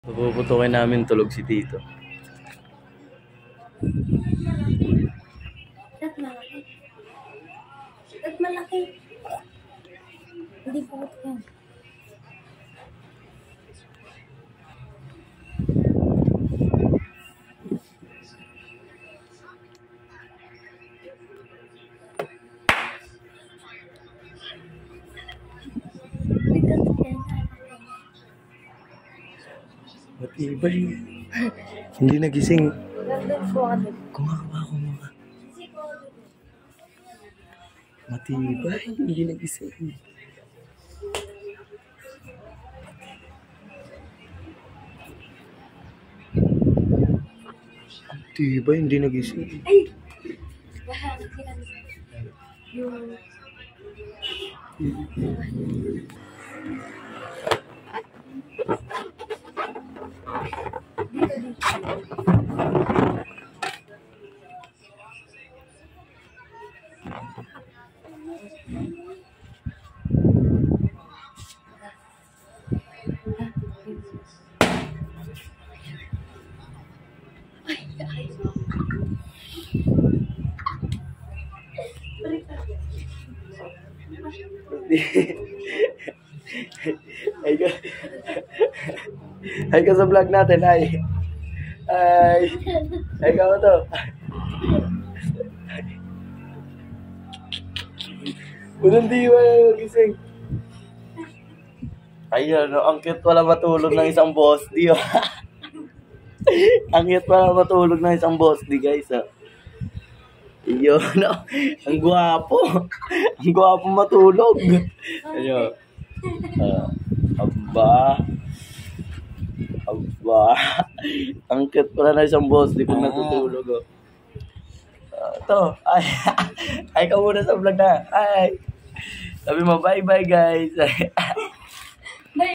Puputukin namin tulog si Tito. At malaki. At malaki. Hindi po ito yan. Matibay. Hindi nagising. Kumakas. Kumakawa. Matibay. Hindi nagising. Matibay. Hindi nagising. Ay! Bahanap sila. Yung... Ay ka sa vlog natin, ay. Ay ka mo to. Unang di ba gising? Ay, ano, ang cute wala matulog ng isang boss, di ba? Ang cute wala matulog ng isang boss, di guys, ha? Iyo, no? Ang gwapo. Ang gwapo matulog. Ayo. Aba. Ang cute pala na isang boss, di pag natutulog, oh. Ito. Ay ka muna sa vlog na. Ay. Sabi mo, bye-bye, guys.